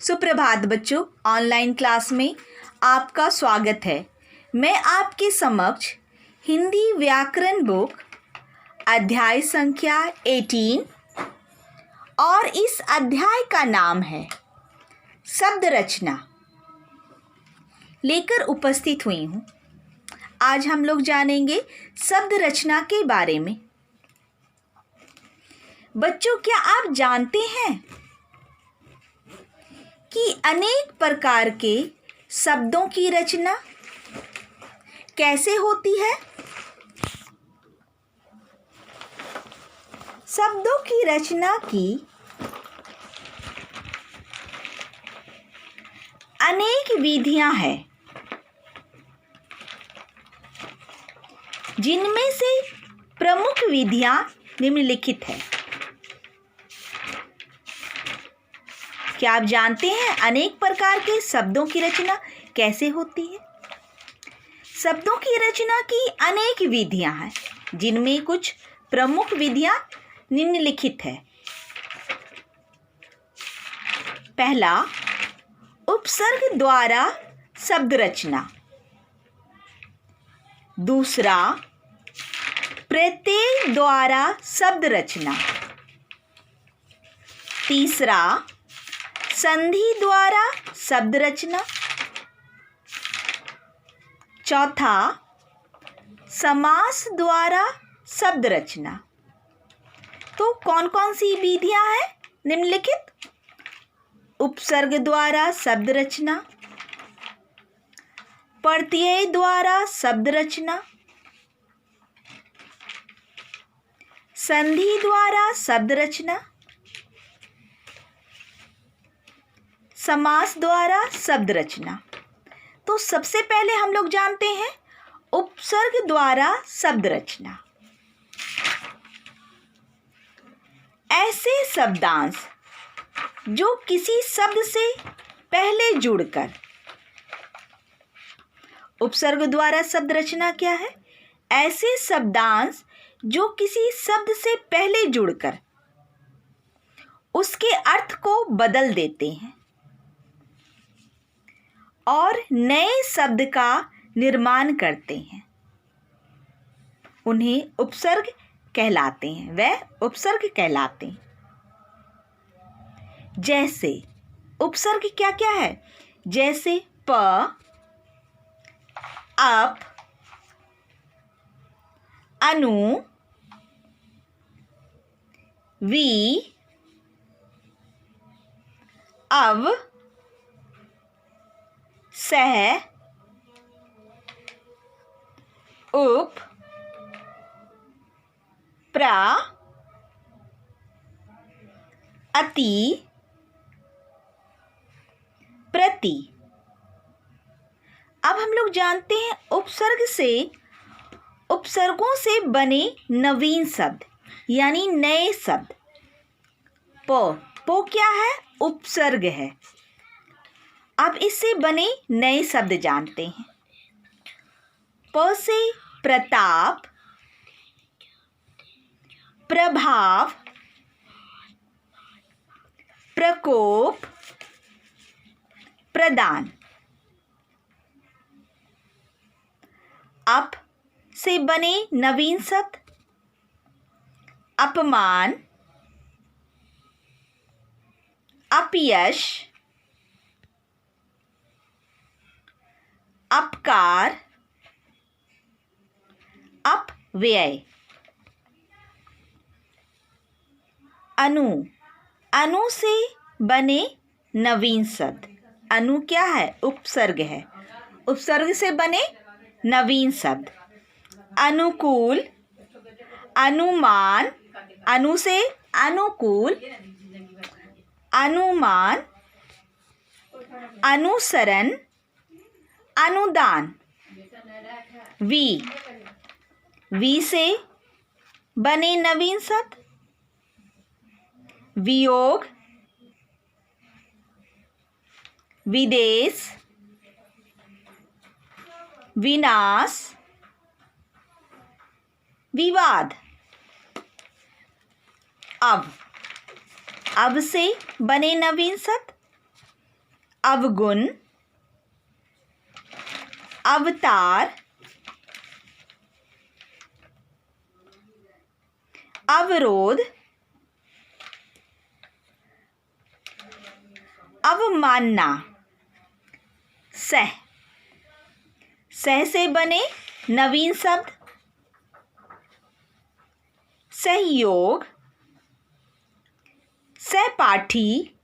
सुप्रभात बच्चों, online class में आपका स्वागत है। मैं आपके समक्ष हिंदी व्याकरण बुक अध्याय संख्या 18 और इस अध्याय का नाम है शब्द रचना लेकर उपस्थित हुई हूँ। आज हम लोग जानेंगे शब्द रचना के बारे में। बच्चों, क्या आप जानते हैं कि अनेक प्रकार के शब्दों की रचना कैसे होती है? शब्दों की रचना की अनेक विधियां हैं, जिनमें से प्रमुख विधियां निम्नलिखित हैं। क्या आप जानते हैं अनेक प्रकार के शब्दों की रचना कैसे होती है? शब्दों की रचना की अनेक विधियां हैं, जिनमें कुछ प्रमुख विधियां निम्नलिखित है। पहला, उपसर्ग द्वारा शब्द रचना। दूसरा, प्रत्यय द्वारा शब्द रचना। तीसरा, संधि द्वारा शब्द रचना। चौथा, समास द्वारा शब्द रचना। तो कौन कौन सी विधियां हैं निम्नलिखित? उपसर्ग द्वारा शब्द रचना, प्रत्यय द्वारा शब्द रचना, संधि द्वारा शब्द रचना, समास द्वारा शब्द रचना। तो सबसे पहले हम लोग जानते हैं उपसर्ग द्वारा शब्द रचना। ऐसे शब्दांश जो किसी शब्द से पहले जुड़कर। उपसर्ग द्वारा शब्द रचना क्या है? ऐसे शब्दांश जो किसी शब्द से पहले जुड़कर उसके अर्थ को बदल देते हैं और नए शब्द का निर्माण करते हैं, उन्हें उपसर्ग कहलाते हैं। वह उपसर्ग कहलाते हैं। जैसे उपसर्ग क्या क्या है? जैसे प, अप, अनु, वी, अव, सह, उप, प्रा, अति, प्रति। अब हम लोग जानते हैं उपसर्गों से बने नवीन शब्द यानी नए शब्द। पो क्या है? उपसर्ग है। अब इससे बने नए शब्द जानते हैं। प से प्रताप, प्रभाव, प्रकोप, प्रदान। अप से बने नवीन शब्द अपमान, अपयश, अपकार, अपव्यय। अनु से बने नवीन शब्द। अनु क्या है? उपसर्ग है। उपसर्ग से बने नवीन शब्द अनुकूल, अनुमान, अनु से अनुकूल, अनुमान, अनुसरण, अनुदान। वी से बने नवीन शब्द वियोग, विदेश, विनाश, विवाद। अब से बने नवीन शब्द अवगुण, अवतार, अवरोध, अवमानना। सह, सह से बने नवीन शब्द सहयोग, सहपाठी,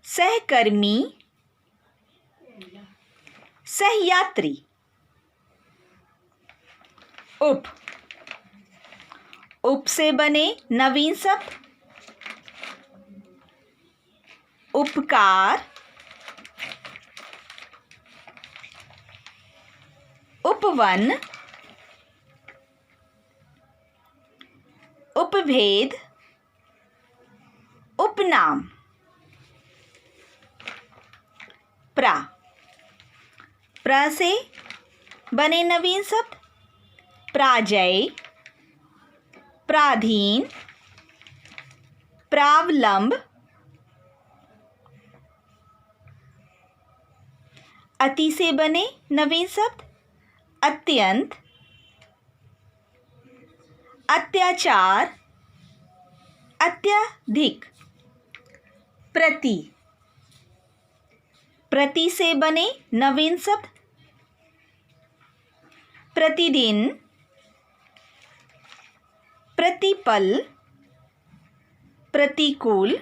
सहकर्मी, सहयात्री। उप, उप से बने नवीन शब्द उपकार, उपवन, उपभेद, उपनाम। प्रा, प्र से बने नवीन शब्द प्राजय, प्राधीन, प्रावलंब। अति से बने नवीन शब्द अत्यंत, अत्याचार, अत्यधिक। प्रति, प्रति से बने नवीन शब्द प्रतिदिन, प्रतिपल, प्रतिकूल,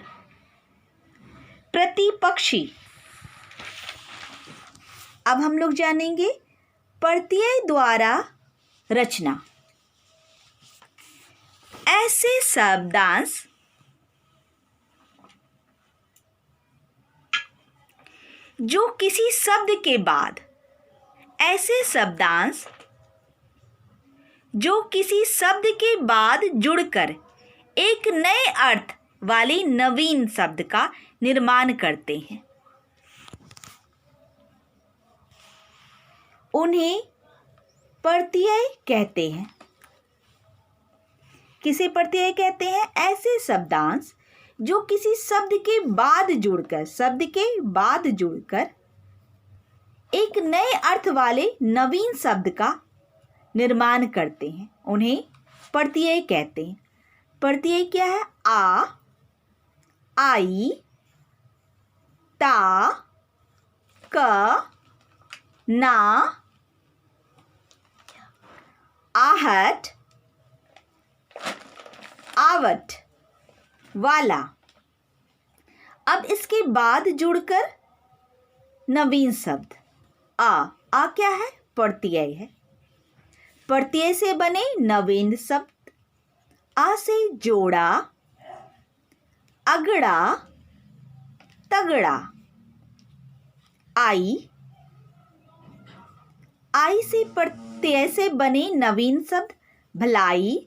प्रतिपक्षी। अब हम लोग जानेंगे प्रत्यय द्वारा रचना। ऐसे शब्दांश जो किसी शब्द के बाद, ऐसे शब्दांश जो किसी शब्द के बाद जुड़कर एक नए अर्थ वाले नवीन शब्द का निर्माण करते हैं, उन्हें प्रत्यय कहते हैं। किसे प्रत्यय कहते हैं? ऐसे शब्दांश जो किसी शब्द के बाद जुड़कर, शब्द के बाद जुड़कर एक नए अर्थ वाले नवीन शब्द का निर्माण करते हैं, उन्हें प्रत्यय कहते हैं। प्रत्यय क्या है? आ, आई, ता, क, ना, आहट, आवट, वाला। अब इसके बाद जुड़कर नवीन शब्द आ क्या है? प्रत्यय है। प्रत्यय से बने नवीन शब्द आ से जोड़ा, अगड़ा, तगड़ा। आई, आई से प्रत्यय से बने नवीन शब्द भलाई,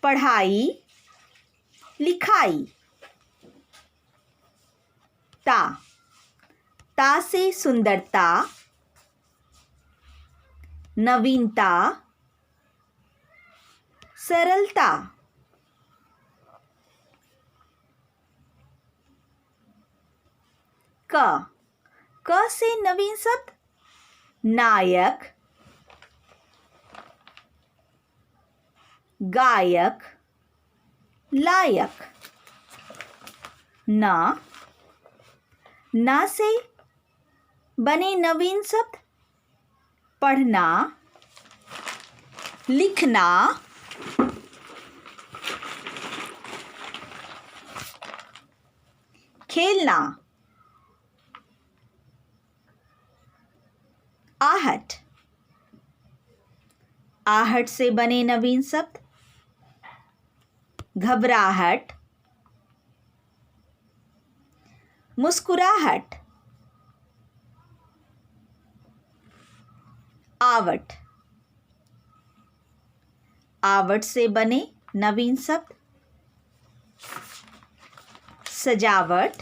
पढ़ाई, लिखाई। ता, ता से सुंदरता, नवीनता, सरलता। क, क से नवीन शब्द नायक, गायक, लायक। ना, ना से बने नवीन शब्द पढ़ना, लिखना, खेलना। आहट, आहट से बने नवीन शब्द घबराहट, मुस्कुराहट। आवट, आवट से बने नवीन शब्द सजावट,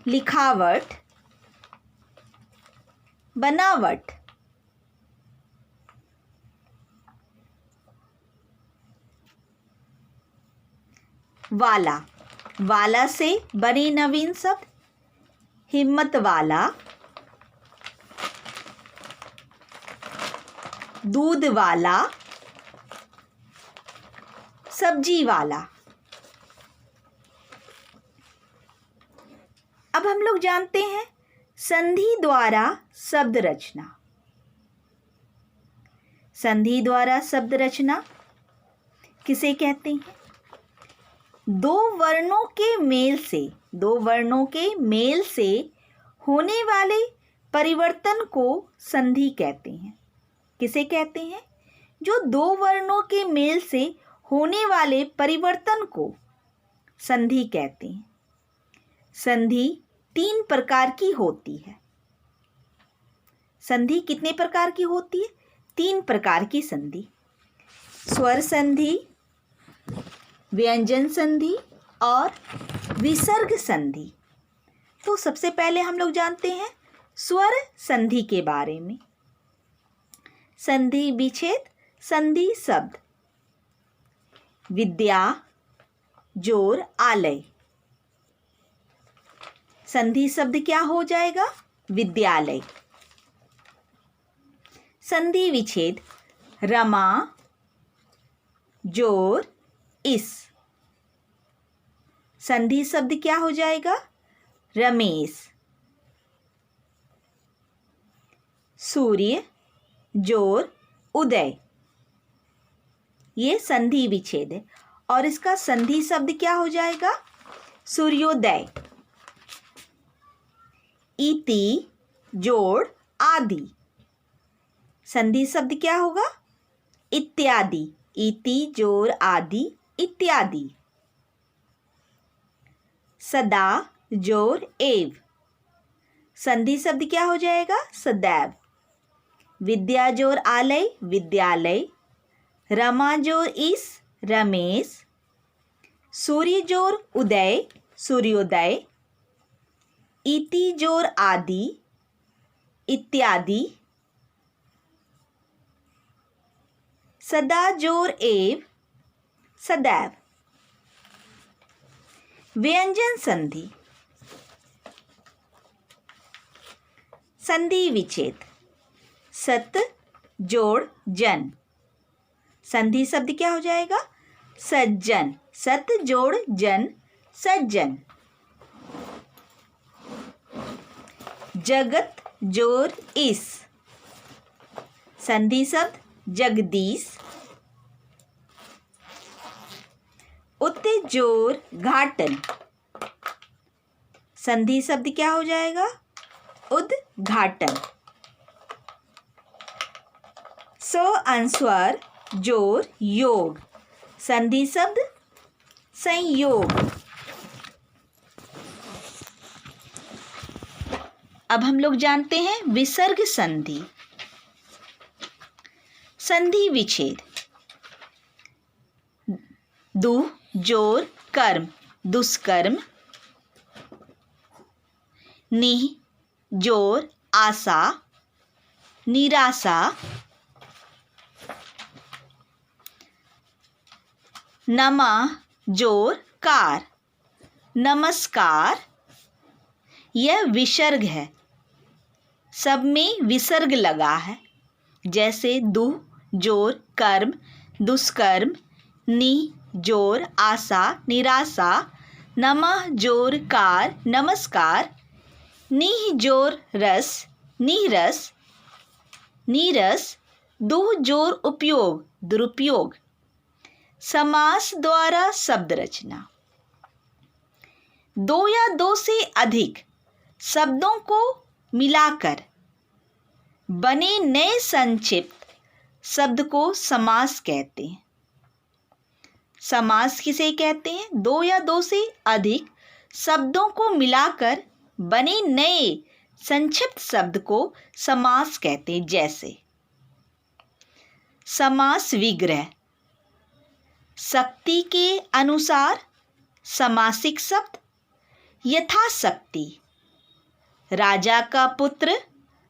लिखावट, बनावट। वाला, वाला से बने नवीन शब्द हिम्मत वाला, दूध वाला, सब्जी वाला। अब हम लोग जानते हैं संधि द्वारा शब्द रचना। संधि द्वारा शब्द रचना किसे कहते हैं? दो वर्णों के मेल से होने वाले परिवर्तन को संधि कहते हैं। किसे कहते हैं? जो दो वर्णों के मेल से होने वाले परिवर्तन को संधि कहते हैं। संधि 3 प्रकार की होती है। संधि कितने प्रकार की होती है? 3 प्रकार की संधि। स्वर संधि, व्यंजन संधि और विसर्ग संधि। तो सबसे पहले हम लोग जानते हैं स्वर संधि के बारे में। संधि विच्छेद संधि शब्द विद्या, जोर, आलय। संधि शब्द क्या हो जाएगा? विद्यालय। संधि विच्छेद रमा, जोर, इस। संधि शब्द क्या हो जाएगा? रमेश। सूर्य, जोर, उदय। ये संधि विच्छेद है और इसका संधि शब्द क्या हो जाएगा? सूर्योदय। इति, जोड़, आदि। संधि शब्द क्या होगा? इत्यादि। इति, जोड़, आदि, इत्यादि। सदा, जोड़, एव। संधि शब्द क्या हो जाएगा? सदैव। विद्या, जोड़, आलय, विद्यालय। रमा, जोड़, इस, रमेश। सूर्य, जोड़, उदय, सूर्योदय। इति, जोड़, आदि, इत्यादि। सदा, जोड़, एव, सदैव। व्यंजन संधि। संधि विच्छेद सत, जोड़, जन। संधि शब्द क्या हो जाएगा? सज्जन। सत, जोड़, जन, सज्जन। जगत, जोड़, इस। संधि शब्द जगदीश। उत, जोड़, घाटन। संधि शब्द क्या हो जाएगा? उद्घाटन। स, अनुस्वार, जोड़, योग। संधि शब्द संयोग। अब हम लोग जानते हैं विसर्ग संधि। संधि विच्छेद दु, जोड़, कर्म, दुष्कर्म। नि, जोड़, आशा, निराशा। नमा, जोड़, कार, नमस्कार। यह विसर्ग है। सब में विसर्ग लगा है। जैसे दु, जोड़, कर्म, दुष्कर्म। नि, जोड़, आशा, निराशा। नमः, जोड़, कार, नमस्कार। निह, जोड़, रस, नीरस, नीरस। दुह, जोड़, उपयोग, दुरुपयोग। समास द्वारा शब्द रचना। दो या दो से अधिक शब्दों को मिलाकर बने नए संक्षिप्त शब्द को समास कहते हैं। समास किसे कहते हैं? दो या दो से अधिक शब्दों को मिलाकर बने नए संक्षिप्त शब्द को समास कहते हैं। जैसे समास विग्रह, शक्ति के अनुसार समासिक शब्द, यथाशक्ति। राजा का पुत्र,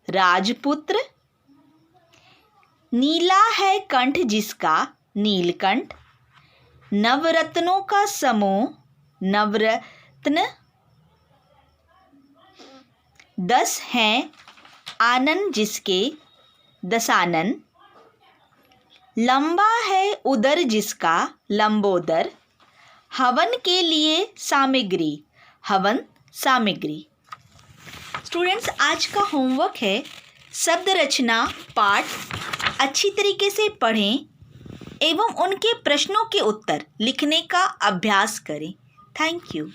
राजपुत्र। नीला है कंठ जिसका, नीलकंठ। नवरत्नों का समूह, नवरत्न। 10 हैं आनन जिसके दशानन। लंबा है उदर जिसका लंबोदर। हवन के लिए सामग्री, हवन सामग्री। स्टूडेंट्स, आज का होमवर्क है शब्द रचना पाठ अच्छी तरीके से पढ़ें एवं उनके प्रश्नों के उत्तर लिखने का अभ्यास करें। Thank you.